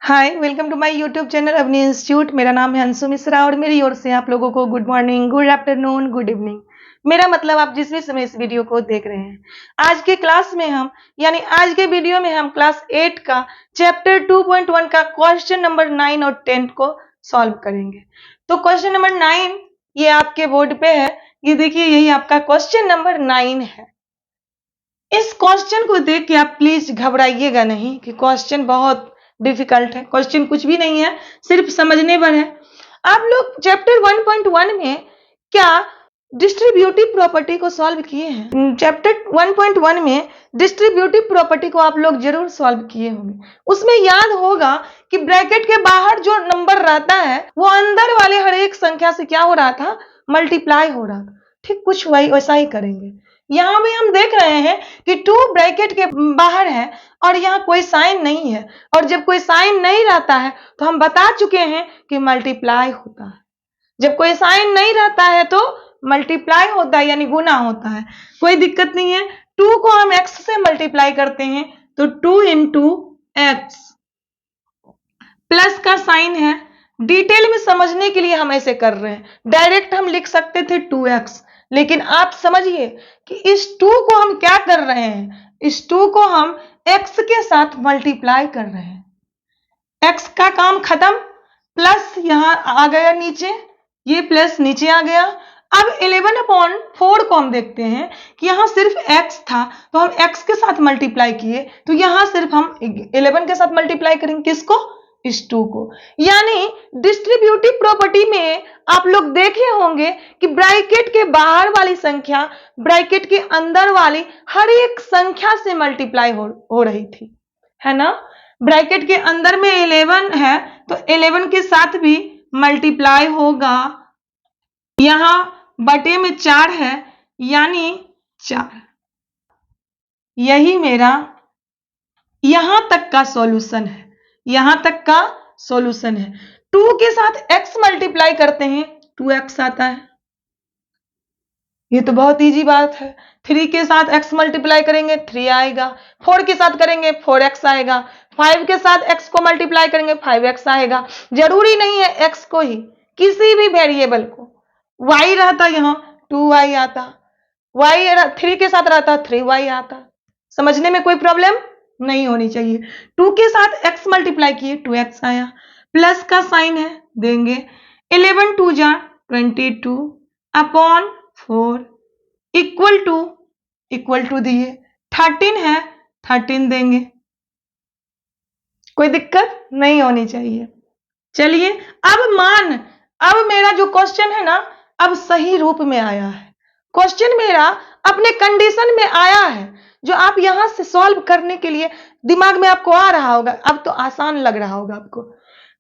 Hi welcome to my YouTube channel Avani institute. मेरा नाम है अंशु मिश्रा और मेरी ओर से आप लोगों को good morning, good afternoon, good evening. मेरा मतलब आप जिस भी समय इस वीडियो को देख रहे हैं। आज के क्लास में हम आज के वीडियो में हम क्लास 8 का चैप्टर 2.1 का क्वेश्चन नंबर 9 और 10 को सॉल्व करेंगे। तो क्वेश्चन नंबर 9 ये आपके बोर्ड पे है। ये देखिए, यही आपका क्वेश्चन नंबर 9 है। इस क्वेश्चन को देख के आप प्लीज घबराइएगा नहीं कि क्वेश्चन बहुत डिफिकल्ट है। क्वेश्चन कुछ भी नहीं है, सिर्फ समझने पर है। आप लोग चैप्टर 1.1 में क्या डिस्ट्रीब्यूटिव प्रॉपर्टी को सॉल्व किए हैं? चैप्टर 1.1 में डिस्ट्रीब्यूटिव प्रॉपर्टी को आप लोग जरूर सॉल्व किए होंगे। उसमें याद होगा कि ब्रैकेट के बाहर जो नंबर रहता है वो अंदर वाले हर एक संख्या से क्या हो रहा था? मल्टीप्लाई हो रहा था। ठीक कुछ वैसा ही करेंगे। यहाँ भी हम देख रहे हैं कि 2 ब्रैकेट के बाहर है और यहाँ कोई साइन नहीं है, और जब कोई साइन नहीं रहता है तो हम बता चुके हैं कि मल्टीप्लाई होता है। जब कोई साइन नहीं रहता है तो मल्टीप्लाई होता है, यानी गुना होता है। कोई दिक्कत नहीं है। 2 को हम x से मल्टीप्लाई करते हैं तो 2 इंटू एक्स, प्लस का साइन है। डिटेल में समझने के लिए हम ऐसे कर रहे हैं। डायरेक्ट हम लिख सकते थे 2x, लेकिन आप समझिए कि इस 2 को हम क्या कर रहे हैं? इस 2 को हम x के साथ मल्टीप्लाई कर रहे हैं। x का काम खत्म, प्लस यहां आ गया नीचे, ये प्लस नीचे आ गया। अब 11/4 को हम देखते हैं कि यहां सिर्फ x था तो हम x के साथ मल्टीप्लाई किए, तो यहां सिर्फ हम 11 के साथ मल्टीप्लाई करेंगे। किसको? इस 2 को। यानी डिस्ट्रीब्यूटिव प्रॉपर्टी में आप लोग देखे होंगे कि ब्रैकेट के बाहर वाली संख्या ब्रैकेट के अंदर वाली हर एक संख्या से मल्टीप्लाई हो रही थी, है ना? ब्रैकेट के अंदर में 11 है तो 11 के साथ भी मल्टीप्लाई होगा। यहां बटे में 4 है, यानी 4। यही मेरा यहां तक का सॉल्यूशन है। यहां तक का सॉल्यूशन है। 2 के साथ x मल्टीप्लाई करते हैं 2x आता है। ये तो बहुत इजी बात है। 3 के साथ x मल्टीप्लाई करेंगे 3 आएगा। 4 के साथ करेंगे 4x आएगा। 5 के साथ x को मल्टीप्लाई करेंगे 5x आएगा। जरूरी नहीं है x को ही, किसी भी वेरिएबल को। y रहता यहां 2y आता, y 3 के साथ रहता 3y आता। समझने में कोई प्रॉब्लम नहीं होनी चाहिए। 2 के साथ x मल्टीप्लाई किए 2x आया, प्लस का साइन है देंगे। 11 2 जा 22 अपॉन 4 इक्वल टू दिए। 13 है 13 देंगे। कोई दिक्कत नहीं होनी चाहिए। चलिए अब मेरा जो क्वेश्चन है ना, अब सही रूप में आया है। क्वेश्चन मेरा अपने कंडीशन में आया है, जो आप यहां से सॉल्व करने के लिए दिमाग में आपको आ रहा होगा। अब तो आसान लग रहा होगा आपको।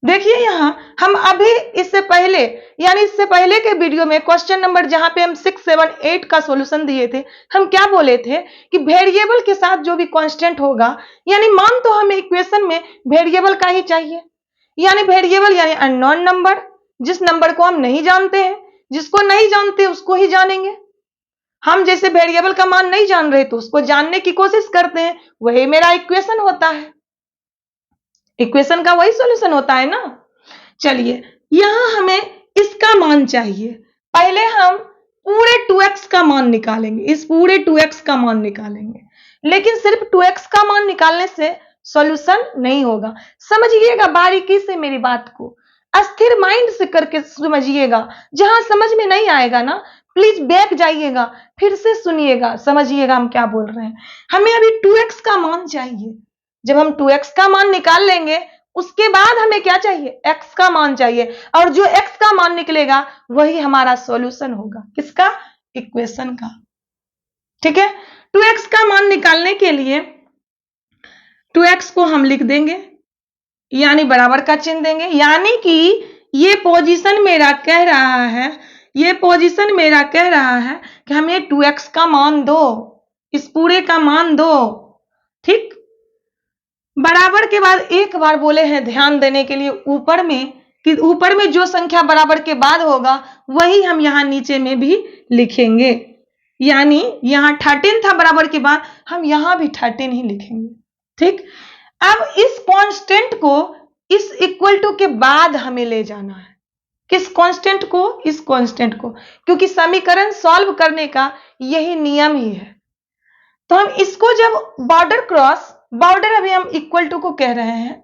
देखिए, यहां हम अभी इससे पहले के वीडियो में क्वेश्चन नंबर जहां पे हम 6, 7, 8 का सॉल्यूशन दिए थे, हम क्या बोले थे कि वेरिएबल के साथ जो भी कांस्टेंट होगा, यानी मान तो हमें इक्वेशन में वेरिएबल का ही चाहिए, यानी वेरिएबल यानी अननोन नंबर, जिस नंबर को हम नहीं जानते हैं। जिसको नहीं जानते उसको ही जानेंगे। हम जैसे वेरिएबल का मान नहीं जान रहे तो उसको जानने की कोशिश करते हैं, वही मेरा इक्वेशन होता है। इक्वेशन का वही सॉल्यूशन होता है ना। चलिए, यहां हमें इसका मान चाहिए। पहले हम पूरे 2x का मान निकालेंगे, इस पूरे 2x का मान निकालेंगे। लेकिन सिर्फ 2x का मान निकालने से सॉल्यूशन नहीं होगा। समझिएगा बारीकी से मेरी बात को, अस्थिर माइंड से करके समझिएगा। जहां समझ में नहीं आएगा ना, प्लीज बैक जाइएगा, फिर से सुनिएगा, समझिएगा हम क्या बोल रहे हैं। हमें अभी 2x का मान चाहिए। जब हम 2x का मान निकाल लेंगे, उसके बाद हमें क्या चाहिए? x का मान चाहिए, और जो x का मान निकलेगा वही हमारा सॉल्यूशन होगा। किसका? इक्वेशन का। ठीक है। 2x का मान निकालने के लिए 2x को हम लिख देंगे, यानी बराबर का चिन्ह देंगे। यानी कि ये पोजीशन मेरा कह रहा है कि हमें 2x का मान दो, इस पूरे का मान दो। ठीक। बराबर के बाद एक बार बोले हैं ध्यान देने के लिए ऊपर में, कि ऊपर में जो संख्या बराबर के बाद होगा वही हम यहां नीचे में भी लिखेंगे। यानी यहां 13 था बराबर के बाद, हम यहां भी 13 ही लिखेंगे। ठीक। अब इस कांस्टेंट को इस के बाद हमें ले जाना है। किस कांस्टेंट को? इस कांस्टेंट को, क्योंकि समीकरण सॉल्व करने का यही नियम ही है। तो हम इसको जब बॉर्डर अभी हम इक्वल टू को कह रहे हैं,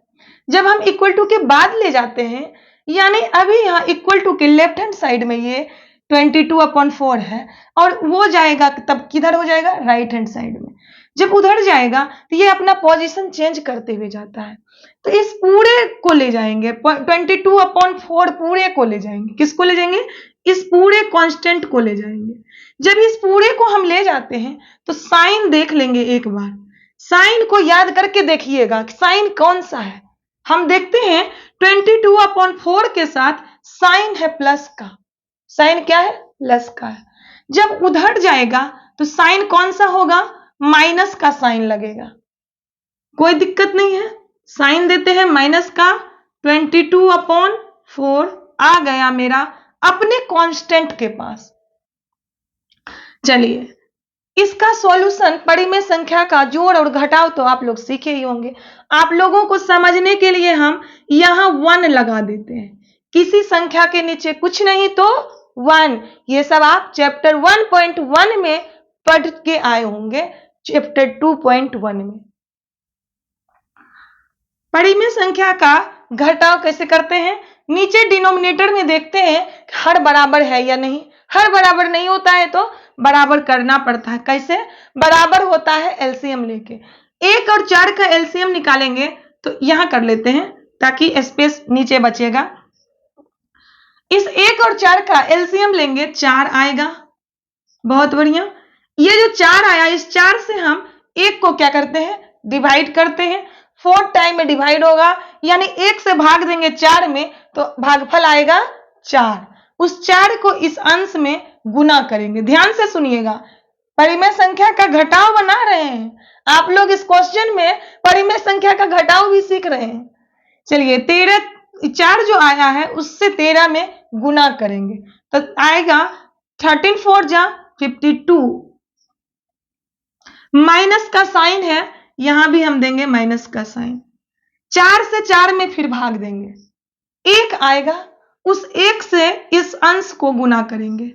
जब हम इक्वल टू के बाद ले जाते हैं, यानी अभी यहाँ इक्वल टू के लेफ्ट हैंड साइड में ये 22/4 है और वो जाएगा तब किधर हो जाएगा? राइट हैंड साइड में। जब उधर जाएगा तो ये अपना पोजीशन चेंज करते हुए जाता है। तो इस पूरे को ले जाएंगे, 22/4 पूरे को ले जाएंगे। किसको ले जाएंगे? इस पूरे कांस्टेंट को ले जाएंगे। जब इस पूरे को हम ले जाते हैं तो साइन देख लेंगे एक बार। साइन को याद करके देखिएगा साइन कौन सा है। हम देखते हैं 22/4 के साथ साइन है प्लस का। साइन क्या है? प्लस का है। जब उधर जाएगा तो साइन कौन सा होगा? माइनस का साइन लगेगा। कोई दिक्कत नहीं है, साइन देते हैं माइनस का। 22/4 आ गया मेरा अपने कांस्टेंट के पास। चलिए, इसका सॉल्यूशन परिमेय संख्या का जोड़ और घटाव तो आप लोग सीखे ही होंगे। आप लोगों को समझने के लिए हम यहां 1 लगा देते हैं। किसी संख्या के नीचे कुछ नहीं तो 1। ये सब आप चैप्टर 1.1 में पढ़ के आए होंगे, चैप्टर 2.1 में। परिमेय संख्या का घटाव कैसे करते हैं? नीचे डिनोमिनेटर में देखते हैं हर बराबर है या नहीं। हर बराबर नहीं होता है तो बराबर करना पड़ता है। कैसे बराबर होता है? एलसीएम लेके। 1 और 4 का एलसीएम निकालेंगे तो यहां कर लेते हैं ताकि स्पेस नीचे बचेगा। इस 1 और 4 का एलसीएम लेंगे, 4 आएगा। बहुत बढ़िया। ये जो 4 आया, इस 4 से हम 1 को क्या करते हैं? डिवाइड करते हैं। 4 टाइम में डिवाइड होगा, यानी 1 से भाग देंगे 4 में तो भागफल आएगा 4। उस 4 को इस अंश में गुना करेंगे। ध्यान से सुनिएगा, परिमेय संख्या का घटाव बना रहे हैं आप लोग। इस क्वेश्चन में परिमेय संख्या का घटाव भी सीख रहे हैं। चलिए, 4 जो आया है उससे 13 में गुना करेंगे तो आएगा 13×4 = 52। माइनस का साइन है, यहां भी हम देंगे माइनस का साइन। 4 से 4 में फिर भाग देंगे, 1 आएगा। उस 1 से इस अंश को गुना करेंगे,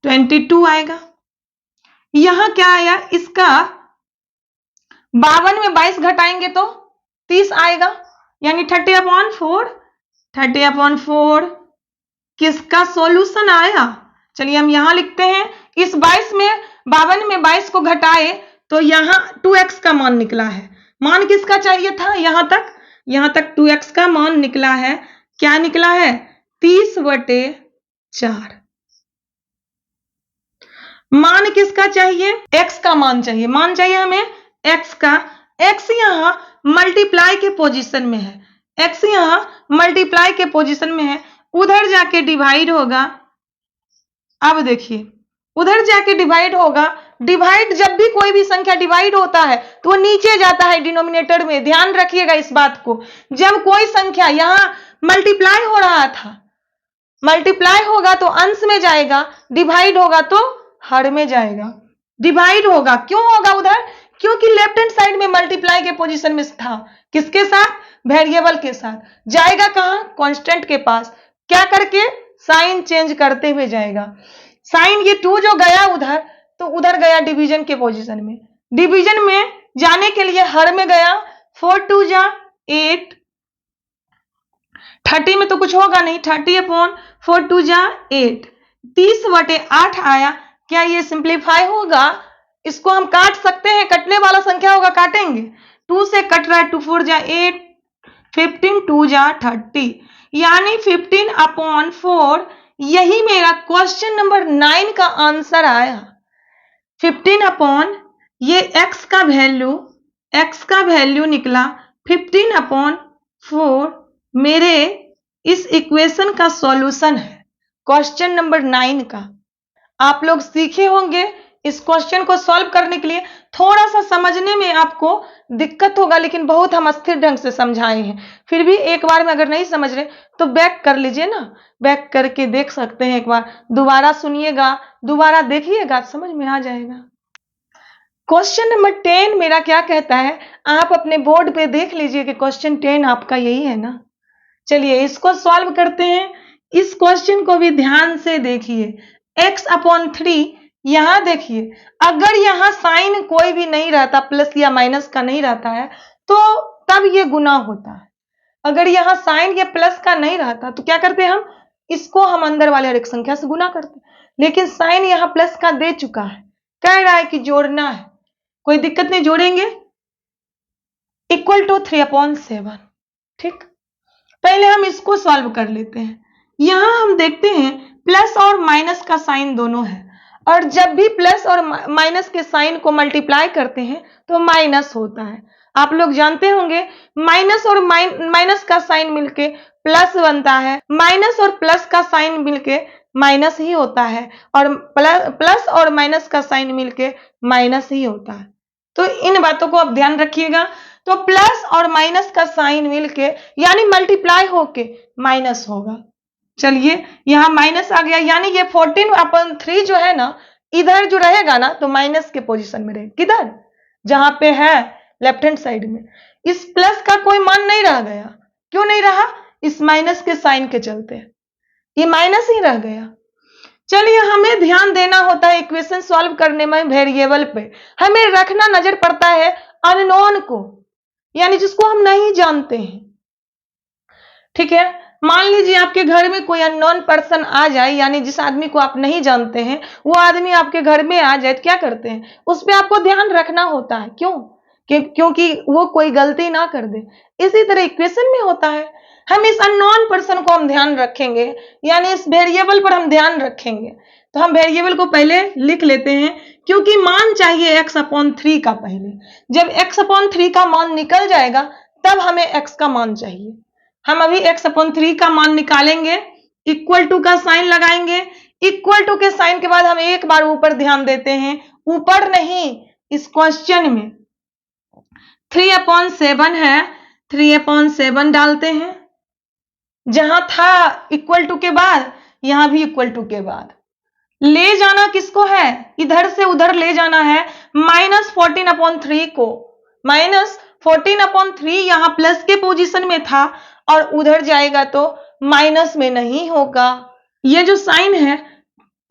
22 आएगा। यहां क्या आया? इसका 52 में 22 घटाएंगे तो 30 आएगा, यानी 30/4। 30/4 किसका सॉल्यूशन आया? चलिए हम यहां लिखते हैं। इस 22 में 52 में 22 को घटाए तो यहां 2x का मान निकला है। मान किसका चाहिए था? यहां तक 2x का मान निकला है। क्या निकला है? 30/4। मान किसका चाहिए? x का मान चाहिए। मान चाहिए हमें x का। x यहां मल्टीप्लाई के पोजीशन में है। x यहां मल्टीप्लाई के पोजीशन में है, उधर जाके डिवाइड होगा। अब देखिए, उधर जाके डिवाइड होगा। डिवाइड, जब भी कोई भी संख्या डिवाइड होता है तो वो नीचे जाता है डिनोमिनेटर में। ध्यान रखिएगा इस बात को। जब कोई संख्या यहां मल्टीप्लाई हो रहा था, मल्टीप्लाई होगा तो अंश में जाएगा, डिवाइड होगा तो हर में जाएगा। डिवाइड होगा, क्यों होगा उधर? क्योंकि लेफ्ट हैंड साइड में मल्टीप्लाई के पोजीशन में था। किसके साथ? वेरिएबल के साथ। जाएगा कहां? कांस्टेंट के पास। क्या करके? साइन चेंज करते हुए जाएगा। साइन ये 2 जो गया उधर, तो उधर गया डिवीजन के पोजीशन में। डिवीजन में जाने के लिए हर में गया। 4×2 = 8। 30 में तो कुछ होगा नहीं, 30/4 = 8। 30/8 आया। क्या ये सिंप्लीफाई होगा? इसको हम काट सकते हैं, कटने वाला संख्या होगा, काटेंगे। 2 से कट रहा है, 2 4 = 8, 15×2 = 30, यानी 15/4। यही मेरा क्वेश्चन नंबर 9 का आंसर आया। 15 ये x का वैल्यू निकला 15/4 मेरे इस इक्वेशन का सॉल्यूशन है, क्वेश्चन नंबर 9 का। आप लोग सीखे होंगे इस क्वेश्चन को सॉल्व करने के लिए। थोड़ा सा समझने में आपको दिक्कत होगा, लेकिन बहुत हम अस्थिर ढंग से समझाए हैं। फिर भी एक बार में अगर नहीं समझ रहे तो बैक कर लीजिए ना, बैक करके देख सकते हैं। एक बार दोबारा सुनिएगा, दोबारा देखिएगा, समझ में आ जाएगा। क्वेश्चन नंबर 10 मेरा क्या कहता है, आप अपने बोर्ड पे देख लीजिए कि क्वेश्चन 10 आपका यही है ना। चलिए इसको सॉल्व करते हैं। इस क्वेश्चन को भी ध्यान से देखिए। x/3 यहां देखिए, अगर यहां साइन कोई भी नहीं रहता, प्लस या माइनस का नहीं रहता है, तो तब ये गुना होता है। अगर यहां साइन या प्लस का नहीं रहता तो क्या करते हम, इसको हम अंदर वाले हर एक संख्या से गुना करते। लेकिन साइन यहां प्लस का दे चुका है, कह रहा है कि जोड़ना है, कोई दिक्कत नहीं, जोड़ेंगे। = 3/7। ठीक, पहले हम इसको सॉल्व कर लेते हैं। यहां हम देखते हैं प्लस और माइनस का साइन दोनों है, और जब भी प्लस और माइनस के साइन को मल्टीप्लाई करते हैं तो माइनस होता है। आप लोग जानते होंगे माइनस और माइनस का साइन मिलके प्लस बनता है, माइनस और प्लस का साइन मिलके माइनस ही होता है, और प्लस और माइनस का साइन मिलके माइनस ही होता है। तो इन बातों को आप ध्यान रखिएगा। तो प्लस और माइनस का साइन मिलके यानी मल्टीप्लाई होके माइनस होगा। चलिए यहां माइनस आ गया, यानी ये 14/3 जो है ना, इधर जो रहेगा ना तो माइनस के पोजीशन में रहेगा। किधर, जहां पे है लेफ्ट हैंड साइड में। इस प्लस का कोई मान नहीं रह गया। क्यों नहीं रहा, इस माइनस के साइन के चलते ये माइनस ही रह गया। चलिए हमें ध्यान देना होता है इक्वेशन सॉल्व करने में वेरिएबल पे, हमें रखना नजर पड़ता है अननोन को, यानी जिसको हम नहीं जानते हैं। ठीक है, मान लीजिए आपके घर में कोई अननोन पर्सन आ जाए, यानी जिस आदमी को आप नहीं जानते हैं वो आदमी आपके घर में आ जाए तो क्या करते हैं, उस पर आपको ध्यान रखना होता है। क्यों, क्योंकि वो कोई गलती ना कर दे। इसी तरह इक्वेशन में होता है, हम इस अननोन पर्सन को हम ध्यान रखेंगे, यानी इस वेरिएबल पर हम ध्यान रखेंगे। तो हम वेरिएबल को पहले लिख लेते हैं, क्योंकि मान चाहिए x/3 का। पहले जब x/3 का मान निकल जाएगा तब हमें x का मान चाहिए। हम अभी x/3 का मान निकालेंगे, इक्वल टू का साइन लगाएंगे। इक्वल टू के साइन के बाद हम एक बार ऊपर ध्यान देते हैं, ऊपर नहीं, इस क्वेश्चन में 3/7 है, 3/7 डालते हैं। जहां था इक्वल टू के बाद, यहां भी इक्वल टू के बाद ले जाना किसको है, इधर से उधर ले जाना है -14/3 को। -14/3 यहां प्लस के पोजीशन में था और उधर जाएगा तो माइनस में नहीं होगा। ये जो साइन है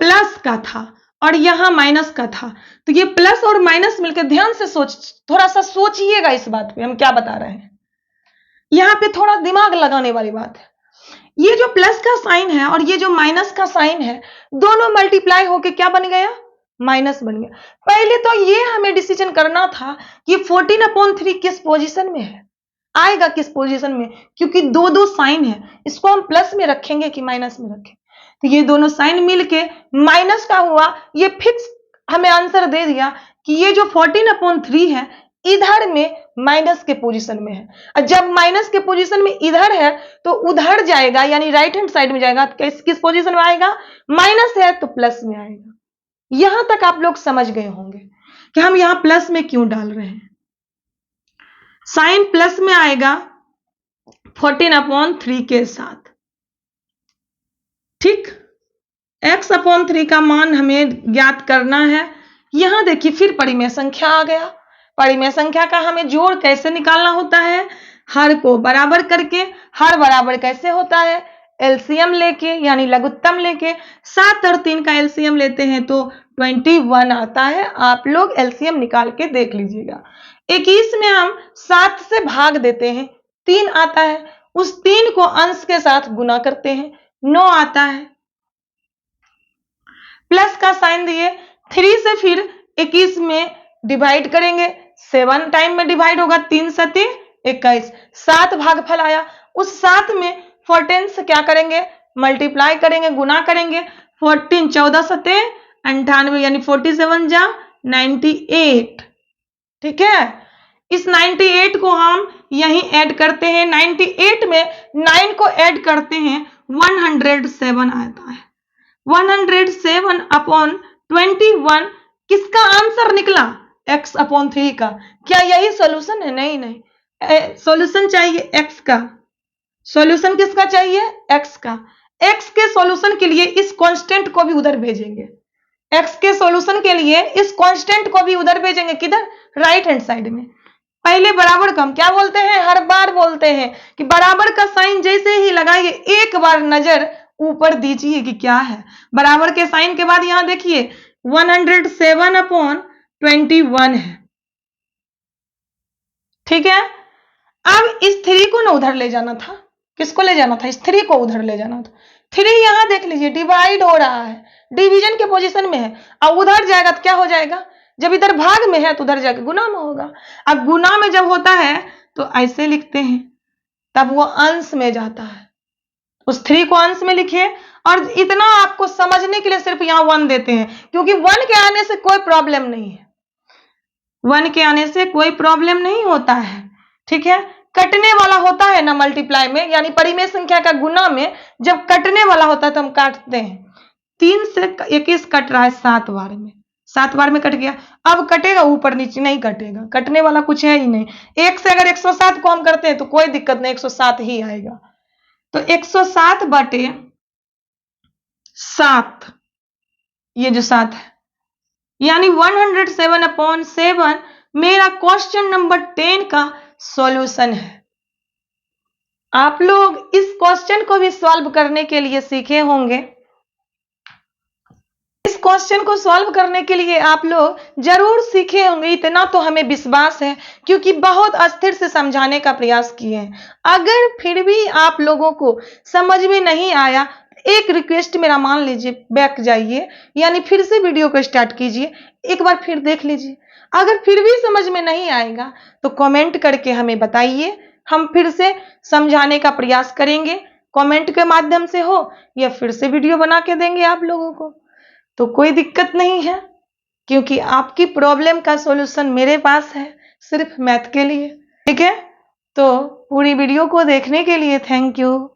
प्लस का था और यहां माइनस का था, तो ये प्लस और माइनस मिलकर, ध्यान से थोड़ा सा सोचिएगा इस बात पे हम क्या बता रहे हैं। यहां पे थोड़ा दिमाग लगाने वाली बात है। ये जो प्लस का साइन है और ये जो माइनस का साइन है, दोनों मल्टीप्लाई होके क्या बन गया, माइनस बन गया। पहले तो ये हमें डिसीजन करना था कि 14/3 किस पोजीशन में है, आएगा किस पोजीशन में, क्योंकि दो दो साइन है, इसको हम प्लस में रखेंगे कि माइनस में रखें। तो ये दोनों साइन मिलके माइनस का हुआ, ये फिक्स हमें आंसर दे दिया कि ये जो 14/3 है इधर में माइनस के पोजीशन में है। और जब माइनस के पोजीशन में इधर है तो उधर जाएगा, यानी राइट हैंड साइड में जाएगा, किस पोजीशन में आएगा, माइनस है तो प्लस में आएगा। यहां तक आप लोग समझ गए होंगे कि हम यहां प्लस में क्यों डाल रहे हैं। साइन प्लस में आएगा 14/3 के साथ। ठीक, x/3 का मान हमें ज्ञात करना है। यहां देखिए फिर परिमेय संख्या आ गया। परिमेय संख्या का हमें जोड़ कैसे निकालना होता है, हर को बराबर करके। हर बराबर कैसे होता है, एलसीएम लेके, यानी लघुत्तम लेके। 7 और 3 का एलसीएम लेते हैं तो 21 आता है। आप लोग एलसीएम निकाल के देख लीजिएगा। 21 में हम 7 से भाग देते हैं, 3 आता है। उस 3 को अंश के साथ गुना करते हैं, 9 आता है। प्लस का साइन दिए, 3 से फिर 21 में डिवाइड करेंगे, 7 टाइम में डिवाइड होगा, 3 सते 21, 7 भागफल आया। उस 7 में 14 से क्या करेंगे, मल्टीप्लाई करेंगे, गुना करेंगे। 14 14 सते 98, यानी 47 जा 98। ठीक है, इस 98 को हम यहीं ऐड करते हैं। 98 में 9 को ऐड करते हैं, 107 आता है। 107/21 किसका आंसर निकला, x/3 का। क्या यही सॉल्यूशन है, नहीं नहीं, सॉल्यूशन चाहिए x का। सॉल्यूशन किसका चाहिए, x का। x के सॉल्यूशन के लिए इस कांस्टेंट को भी उधर भेजेंगे। x के सॉल्यूशन के लिए इस कांस्टेंट को भी उधर भेजेंगे, किधर, राइट हैंड साइड में। पहले बराबर का हम क्या बोलते हैं, हर बार बोलते हैं कि बराबर का साइन जैसे ही लगाइए एक बार नजर ऊपर दीजिए कि क्या है। बराबर के साइन के बाद यहां देखिए 107/21 है, ठीक है। अब इस 3 को ना उधर ले जाना था, किसको ले जाना था, इस 3 को उधर ले जाना था। 3 यहां देख लीजिए डिवाइड हो रहा है, डिवीजन के पोजीशन में है। अब उधर जाएगा तो क्या हो जाएगा, जब इधर भाग में है तो उधर जाके गुना में होगा। अब गुना में जब होता है तो ऐसे लिखते हैं, तब वो अंश में जाता है। उस 3 को अंश में लिखिए, और इतना आपको समझने के लिए सिर्फ यहाँ 1 देते हैं, क्योंकि 1 के आने से कोई प्रॉब्लम नहीं है, 1 के आने से कोई प्रॉब्लम नहीं होता है, ठीक है। कटने वाला होता है ना मल्टीप्लाई में, यानी परिमेय संख्या का गुना में जब कटने वाला होता है तो हम काटते हैं। 3 से 21 कट रहा है 7 बार में, 7 बार में कट गया। अब कटेगा ऊपर नीचे, नहीं कटेगा, कटने वाला कुछ है ही नहीं। 1 से अगर 107 को हम करते हैं तो कोई दिक्कत नहीं, 107 ही आएगा। तो 107/7, ये जो 7 है, यानी 107/7 मेरा क्वेश्चन नंबर 10 का सॉल्यूशन है। आप लोग इस क्वेश्चन को भी सॉल्व करने के लिए सीखे होंगे। इस क्वेश्चन को सॉल्व करने के लिए आप लोग जरूर सीखे होंगे, इतना तो हमें विश्वास है, क्योंकि बहुत अस्थिर से समझाने का प्रयास किए हैं। अगर फिर भी आप लोगों को समझ में नहीं आया, एक रिक्वेस्ट मेरा मान लीजिए, बैक जाइए, यानी फिर से वीडियो को स्टार्ट कीजिए, एक बार फिर देख लीजिए। अगर फिर भी समझ में नहीं आएगा तो कमेंट करके हमें बताइए, हम फिर से समझाने का प्रयास करेंगे, कमेंट के माध्यम से हो या फिर से वीडियो बना के देंगे आप लोगों को, तो कोई दिक्कत नहीं है, क्योंकि आपकी प्रॉब्लम का सॉल्यूशन मेरे पास है, सिर्फ मैथ के लिए, ठीक है। तो पूरी वीडियो को देखने के लिए थैंक यू।